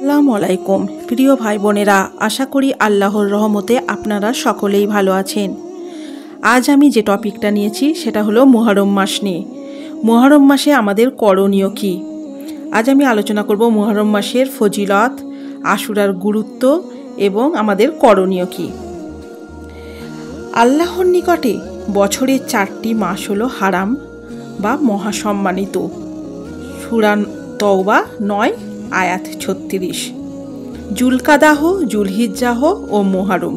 আসসালামু আলাইকুম প্রিয় ভাই বোনেরা, আশা করি আল্লাহর রহমতে আপনারা সকলেই ভালো আছেন। আজ আমি যে টপিকটা নিয়েছি সেটা হলো মুহররম মাস নিয়ে। মুহররম মাসে আমাদের করণীয় কী? আজ আমি আলোচনা করব মুহররম মাসের ফজিলত, আশুরার গুরুত্ব এবং আমাদের করণীয় কী। আল্লাহর নিকটে বছরের 4টি মাস হলো হারাম বা মহাসম্মানিত। সূরা তওবা 9 আয়াত 36। জুলকাদাহ, জুলহিজ্জাহ ও মুহররম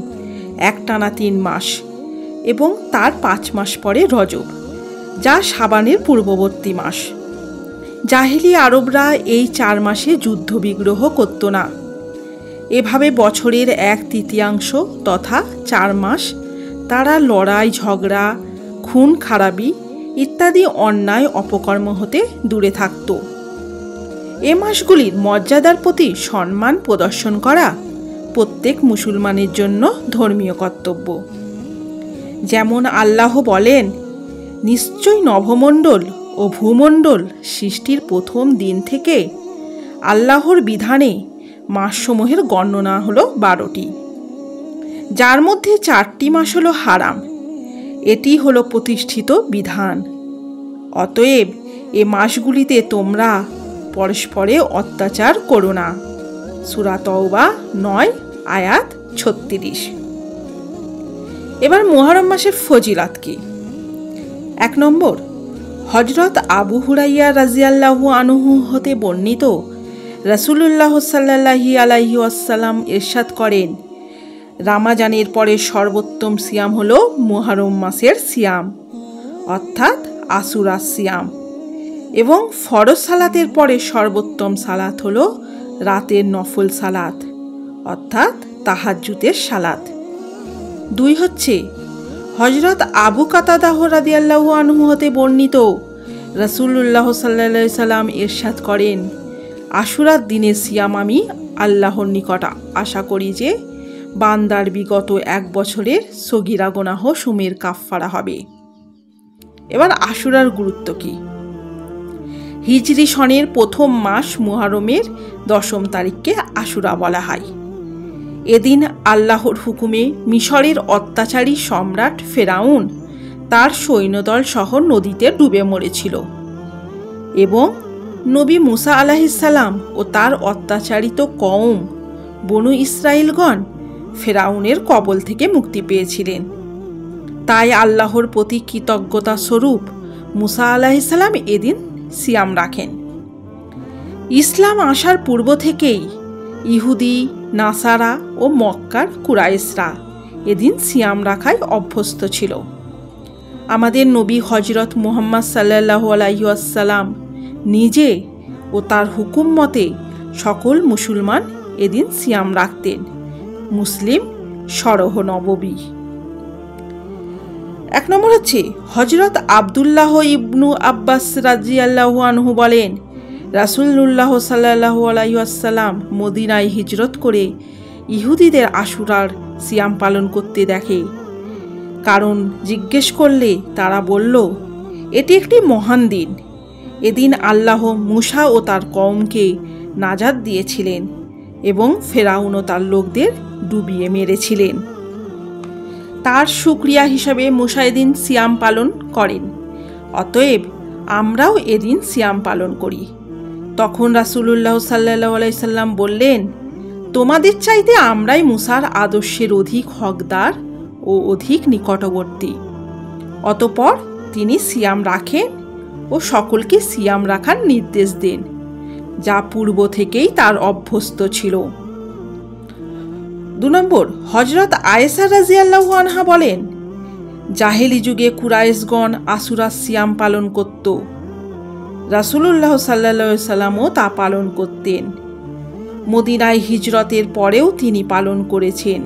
একটানা 3 মাস এবং তার 5 মাস পরে রজব, যা শাবানের পূর্ববর্তী মাস। জাহেলি আরবরা এই 4 মাসে যুদ্ধ বিগ্রহ করত না। এভাবে বছরের 1/3 তথা 4 মাস তারা লড়াই, ঝগড়া, খুন খারাবি ইত্যাদি অন্যায় অপকর্ম হতে দূরে থাকত। এ মাসগুলির মর্যাদার প্রতি সম্মান প্রদর্শন করা প্রত্যেক মুসলমানের জন্য ধর্মীয় কর্তব্য। যেমন আল্লাহ বলেন, নিশ্চয়ই নভমণ্ডল ও ভূমণ্ডল সৃষ্টির প্রথম দিন থেকে আল্লাহর বিধানে মাসসমূহের গণনা হলো 12টি, যার মধ্যে 4টি মাস হলো হারাম। এটি হলো প্রতিষ্ঠিত বিধান। অতএব এ মাসগুলিতে তোমরা পরস্পরে অত্যাচার করো না। সূরা তওবা 9 আয়াত 36। এবার মুহররম মাসের ফজিলত কি? 1 নম্বর, হযরত আবু হুরাইরা রাদিয়াল্লাহু আনহু হতে বর্ণিত, রাসূলুল্লাহ সাল্লাল্লাহু আলাইহি ওয়াসাল্লাম ইরশাদ করেন, রমজানের পরে সর্বোত্তম সিয়াম হলো মুহররম মাসের সিয়াম, অর্থাৎ আশুরা সিয়াম, এবং ফরজ সালাতের পরে সর্বোত্তম সালাত হলো রাতের নফল সালাত, অর্থাৎ তাহাজ্জুদের সালাত। 2 হচ্ছে, হযরত আবু কাতাদাহ রাদিয়াল্লাহু আনহু হতে বর্ণিত, রাসূলুল্লাহ সাল্লাল্লাহু আলাইহি সাল্লাম ইরশাদ করেন, আশুরার দিনে সিয়াম আমি আল্লাহর নিকট আশা করি যে বান্দার বিগত 1 বছরের সগীরা গুনাহ সমূহের কাফফারা হবে। এবার আশুরার গুরুত্ব কি? হিজরি সনের প্রথম মাস মুহররমের 10ম তারিখকে আশুরা বলা হয়। এদিন আল্লাহর হুকুমে মিশরের অত্যাচারী সম্রাট ফেরাউন তার সৈন্যদল সহ নদীতে ডুবে মরেছিল এবং নবী মুসা আলাইহিস সালাম ও তার অত্যাচারিত কওম বনু ইসরাইলগণ ফেরাউনের কবল থেকে মুক্তি পেয়েছিলেন। তাই আল্লাহর প্রতি কৃতজ্ঞতা স্বরূপ মুসা আলাইহিস সালাম এদিন সিয়াম রাখেন। ইসলাম আসার পূর্ব থেকেই ইহুদি, নাসারা ও মক্কার কুরাইশরা এদিন সিয়াম রাখায় অভ্যস্ত ছিল। আমাদের নবী হযরত মুহাম্মদ সাল্লাল্লাহু আলাইহি ওয়াসাল্লাম নিজে ও তার হুকুম মতে সকল মুসলমান এদিন সিয়াম রাখতেন। মুসলিম শরহ নববী। 1 নম্বর হচ্ছে, হযরত আব্দুল্লাহ ইবনু আব্বাস রাদিয়াল্লাহু আনহু বলেন, রাসূলুল্লাহ সাল্লাল্লাহু আলাইহি ওয়াসাল্লাম মদিনায় হিজরত করে ইহুদিদের আশুরার সিয়াম পালন করতে দেখে। কারণ জিজ্ঞেস করলে তারা বলল, এটি একটি মহান দিন। এদিন আল্লাহ মুসা ও তার কওমকে নাজাত দিয়েছিলেন এবং ফেরাউন ও তার লোকদের ডুবিয়ে মেরেছিলেন। তার শুকরিয়া হিসাবে মুসা এদিন সিয়াম পালন করেন। অতএব আমরাও এদিন সিয়াম পালন করি। তখন রাসূলুল্লাহ সাল্লাল্লাহু আলাইহি সাল্লাম বললেন, তোমাদের চাইতে আমরাই মুসার আদর্শের অধিক হকদার ও অধিক নিকটবর্তী। অতঃপর তিনি সিয়াম রাখেন ও সকলকে সিয়াম রাখার নির্দেশ দেন, যা পূর্ব থেকেই তার অভ্যস্ত ছিল। 2 নম্বর, হযরত আয়েশা রাদিয়াল্লাহু আনহা বলেন, জাহেলি যুগে কুরাইশগণ আশুরা সিয়াম পালন করত। রাসূলুল্লাহ সাল্লাল্লাহু আলাইহি সাল্লামও তা পালন করতেন। মদিনায় হিজরতের পরেও তিনি পালন করেছেন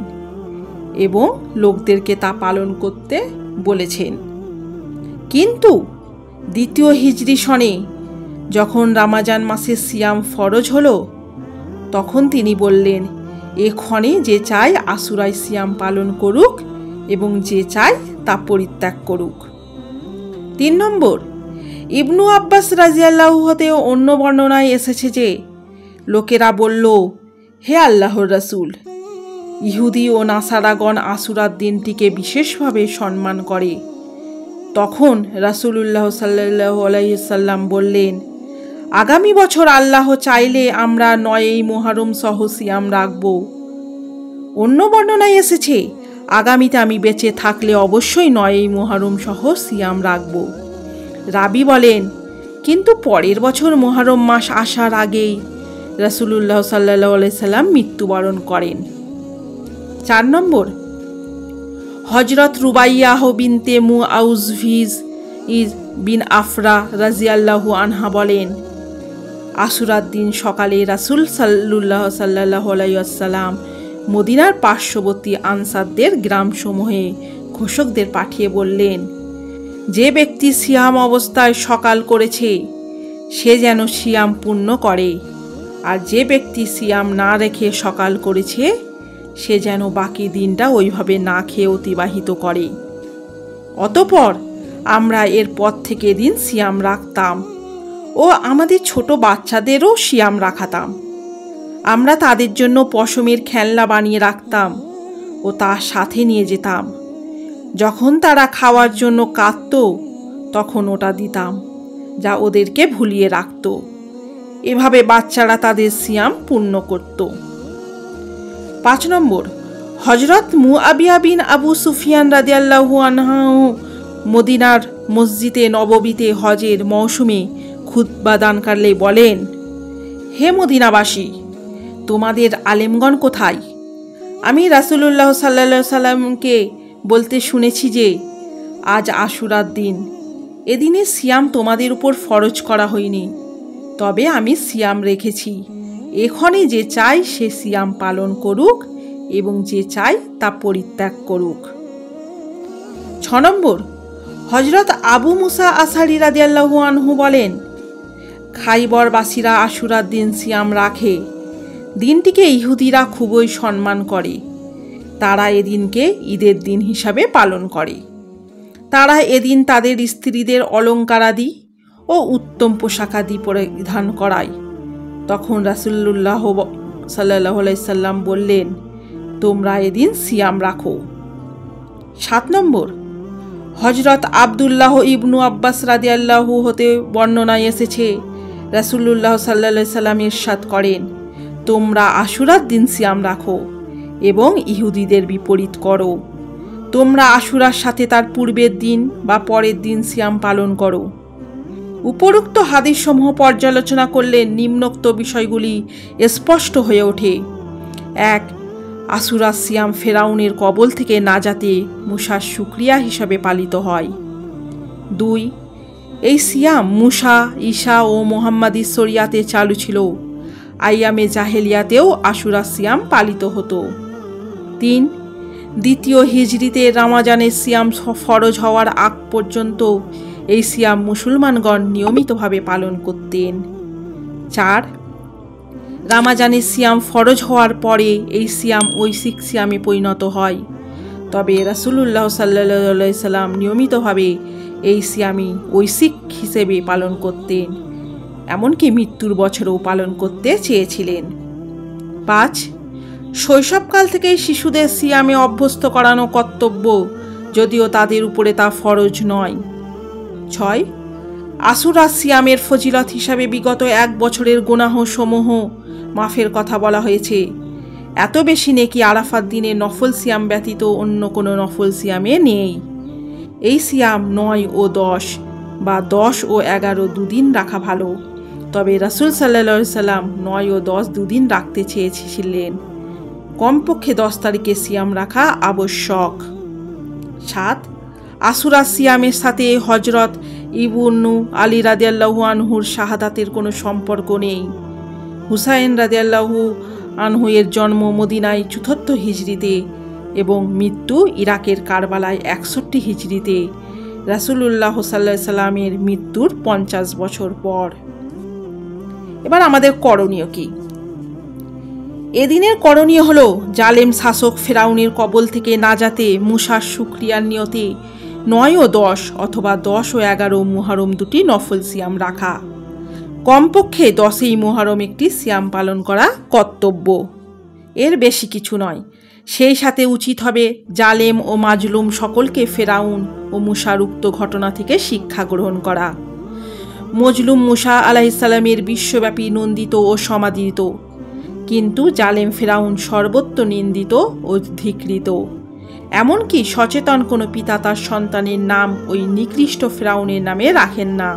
এবং লোকদেরকে তা পালন করতে বলেছেন। কিন্তু 2য় হিজরি সনে যখন রমজান মাসের সিয়াম ফরজ হলো, তখন তিনি বললেন, এক্ষণে যে চায় আশুরায় সিয়াম পালন করুক এবং যে চায় তা পরিত্যাগ করুক। 3 নম্বর, ইবনু আব্বাস রাদিয়াল্লাহু হতে অন্য বর্ণনায় এসেছে যে লোকেরা বলল, হে আল্লাহর রাসূল, ইহুদি ও নাসারাগণ আশুরার দিনটিকে বিশেষভাবে সম্মান করে। তখন রাসূলুল্লাহ সাল্লাল্লাহু আলাইহি সাল্লাম বললেন, আগামী বছর আল্লাহ চাইলে আমরা 9ই মুহররম সহ সিয়াম রাখব। অন্য বর্ণনায় এসেছে, আগামীতে আমি বেঁচে থাকলে অবশ্যই 9ই মুহররম সহ সিয়াম রাখব। রাবি বলেন, কিন্তু পরের বছর মুহররম মাস আসার আগেই রাসূলুল্লাহ সাল্লাল্লাহু আলাইহি সাল্লাম মৃত্যুবরণ করেন। 4 নম্বর, হযরত রুবাইয়াহ বিনতে মুআউযভিজ বিন আফরা রাদিয়াল্লাহু আনহা বলেন, আশুরার দিন সকালে রাসূল সাল্লাল্লাহু আলাইহি ওয়াসাল্লাম মদিনার পার্শ্ববর্তী আনসারদের গ্রামসমূহে ঘোষকদের পাঠিয়ে বললেন, যে ব্যক্তি সিয়াম অবস্থায় সকাল করেছে সে যেন সিয়াম পূর্ণ করে, আর যে ব্যক্তি সিয়াম না রেখে সকাল করেছে সে যেন বাকি দিনটা ওইভাবে না খেয়ে অতিবাহিত করে। অতঃপর আমরা এর পর থেকে দিন সিয়াম রাখতাম ও আমাদের ছোট বাচ্চাদেরও সিয়াম রাখাতাম। আমরা তাদের জন্য পশমের খেলনা বানিয়ে রাখতাম ও তার সাথে নিয়ে যেতাম। যখন তারা খাওয়ার জন্য কাঁদত তখন ওটা দিতাম, যা ওদেরকে ভুলিয়ে রাখত। এভাবে বাচ্চারা তাদের সিয়াম পূর্ণ করত। 5 নম্বর, হযরত মুআবিয়া বিন আবু সুফিয়ান রাদিয়াল্লাহু আনহু মদিনার মসজিদে নববীতে হজের মৌসুমে খুতবা দানকালে বলেন, হে মদিনাবাসী, তোমাদের আলেমগণ কোথায়? আমি রাসূলুল্লাহ সাল্লাল্লাহু আলাইহি সাল্লামকে বলতে শুনেছি যে আজ আশুরার দিন, এদিনে সিয়াম তোমাদের উপর ফরজ করা হয়নি, তবে আমি সিয়াম রেখেছি। এখনে যে চাই সে সিয়াম পালন করুক এবং যে চাই তা পরিত্যাগ করুক। 6 নম্বর, হযরত আবু মুসা আশআরী রাদিয়াল্লাহু আনহু বলেন, খাইবরবাসীরা আশুরার দিন সিয়াম রাখে। দিনটিকে ইহুদিরা খুবই সম্মান করে। তারা এদিনকে ঈদের দিন হিসাবে পালন করে। তারা এদিন তাদের স্ত্রীদের অলঙ্কারাদি ও উত্তম পোশাকাদি পরিধান করায়। তখন রাসূলুল্লাহ সাল্লাল্লাহু আলাইহি সাল্লাম বললেন, তোমরা এদিন সিয়াম রাখো। 7 নম্বর, হযরত আব্দুল্লাহ ইবনু আব্বাস রাদিয়াল্লাহু হতে বর্ণনায় এসেছে, রাসূলুল্লাহ সাল্লাল্লাহু আলাইহি সাল্লাম ইরশাদ করেন, তোমরা আশুরার দিন সিয়াম রাখো এবং ইহুদিদের বিপরীত করো। তোমরা আশুরার সাথে তার পূর্বের দিন বা পরের দিন সিয়াম পালন করো। উপরোক্ত হাদিসসমূহ পর্যালোচনা করলে নিম্নোক্ত বিষয়গুলি স্পষ্ট হয়ে ওঠে। 1. আশুরা সিয়াম ফেরাউনের কবল থেকে নাজাতে মুসার শুকরিয়া হিসাবে পালিত হয়। 2. এই সিয়াম মুসা, ঈসা ও মুহাম্মাদি শরিয়াতে চালু ছিল। আইয়ামে জাহেলিয়াতেও আশুরা সিয়াম পালিত হতো। 3. দ্বিতীয় হিজরিতে রমাজানের সিয়াম ফরজ হওয়ার আগ পর্যন্ত এই সিয়াম মুসলমানগণ নিয়মিতভাবে পালন করতেন। 4. রমাজানের সিয়াম ফরজ হওয়ার পরে এই সিয়াম ঐশিক সিয়ামে পরিণত হয়। তবে রাসূলুল্লাহ সাল্লাল্লাহু আলাইহি সাল্লাম নিয়মিতভাবে এই সিয়ামই ঐশিক হিসেবে পালন করতেন, এমনকি মৃত্যুর বছরেও পালন করতে চেয়েছিলেন। 5. শৈশবকাল থেকেই শিশুদের সিয়ামে অভ্যস্ত করানো কর্তব্য, যদিও তাদের উপরে তা ফরজ নয়। 6. আশুরা সিয়ামের ফজিলত হিসাবে বিগত 1 বছরের গুনাহ সমূহ মাফের কথা বলা হয়েছে। এত বেশি নেকি আরাফাত দিনে নফল সিয়াম ব্যতীত অন্য কোনো নফল সিয়ামে নেই। এই সিয়াম 9 ও 10 বা 10 ও 11 দুদিন রাখা ভালো, তবে রাসূল সাল্লাল্লাহু আলাইহি সাল্লাম 9 ও 10 দুদিন রাখতে চেয়েছিলেন। কমপক্ষে 10 তারিখে সিয়াম রাখা আবশ্যক। 7. আশুরা সিয়ামের সাথে হযরত ইবনু আলী রাদিয়াল্লাহু আনহুর শাহাদাতের কোনো সম্পর্ক নেই। হুসাইন রাদিয়াল্লাহু আনহু এর জন্ম মদিনায় ৪৪ হিজরিতে এবং মৃত্যু ইরাকের কারবালায় ৬১ হিজরিতে, রাসূলুল্লাহ সাল্লাল্লাহু আলাইহি সাল্লামের মৃত্যুর 50 বছর পর। এবার আমাদের করণীয় কি? এদিনের করণীয় হলো জালেম শাসক ফেরাউনের কবল থেকে নাজাতে মুসার শুকরিয়ার নিয়তে 9 ও 10 অথবা 10 ও 11 মুহররম দুটি নফল সিয়াম রাখা। কমপক্ষে 10ই মুহররম একটি সিয়াম পালন করা কর্তব্য। এর বেশি কিছু নয়। সেই সাথে উচিত হবে জালেম ও মাজলুম সকলকে ফেরাউন ও মুসার উক্ত ঘটনা থেকে শিক্ষা গ্রহণ করা। মজলুম মুসা আলাইহিসসালামের বিশ্বব্যাপী নন্দিত ও সমাদৃত, কিন্তু জালেম ফেরাউন সর্বত্র নিন্দিত ও ধিক্কৃত। এমনকি সচেতন কোনো পিতা তার সন্তানের নাম ওই নিকৃষ্ট ফেরাউনের নামে রাখেন না।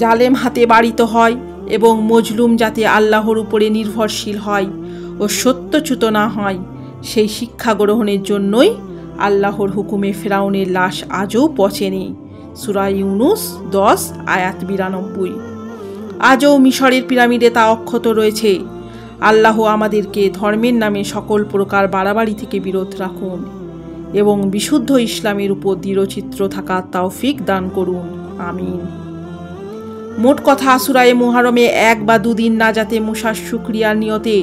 জালেম হাতে বাড়িত হয় এবং মজলুম যাতে আল্লাহর উপরে নির্ভরশীল হয় ও সত্যচ্যুত না হয়, সেই শিক্ষা গ্রহণের জন্যই আল্লাহর হুকুমে ফেরাউনের লাশ আজও পচেনি। সূরা ইউনুস 10 আয়াত 92। আজও মিশরের পিরামিডে তা অক্ষত রয়েছে। আল্লাহ আমাদেরকে ধর্মের নামে সকল প্রকার বাড়াবাড়ি থেকে বিরত রাখুন এবং বিশুদ্ধ ইসলামের উপর দৃঢ়চিত্র থাকার তৌফিক দান করুন। আমিন। মোট কথা, সূরায়ে মুহাররমে 1 বা 2 দিন না যাতে মুসার শুকরিয়ার নিয়তে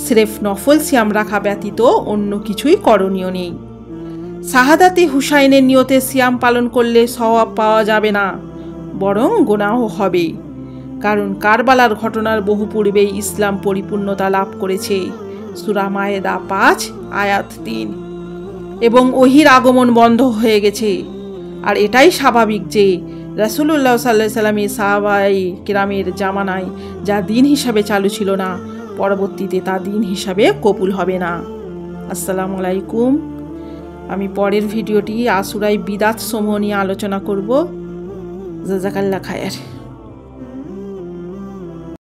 স্রেফ নফল সিয়াম রাখা ব্যতীত অন্য কিছুই করণীয় নেই। শাহাদাতে হুসাইনের নিয়তে সিয়াম পালন করলে সওয়াব পাওয়া যাবে না, বরং গুনাহ হবে। কারণ কারবালার ঘটনার বহু পূর্বেই ইসলাম পরিপূর্ণতা লাভ করেছে। সূরা মায়েদা 5 আয়াত 3। এবং ওহীর আগমন বন্ধ হয়ে গেছে। আর এটাই স্বাভাবিক যে রাসূলুল্লাহ সাল্লাল্লাহু আলাইহি ওয়াসাল্লামের সাহাবায়ে কেরামের জামানায় যা দিন হিসাবে চালু ছিল না, পরবর্তীতে তা দিন হিসাবে কবুল হবে না। আসসালামু আলাইকুম। আমি পরের ভিডিওটি আশুরায় বিদাত সমূহ নিয়ে আলোচনা করব। জাযাকাল্লাহ খায়ের।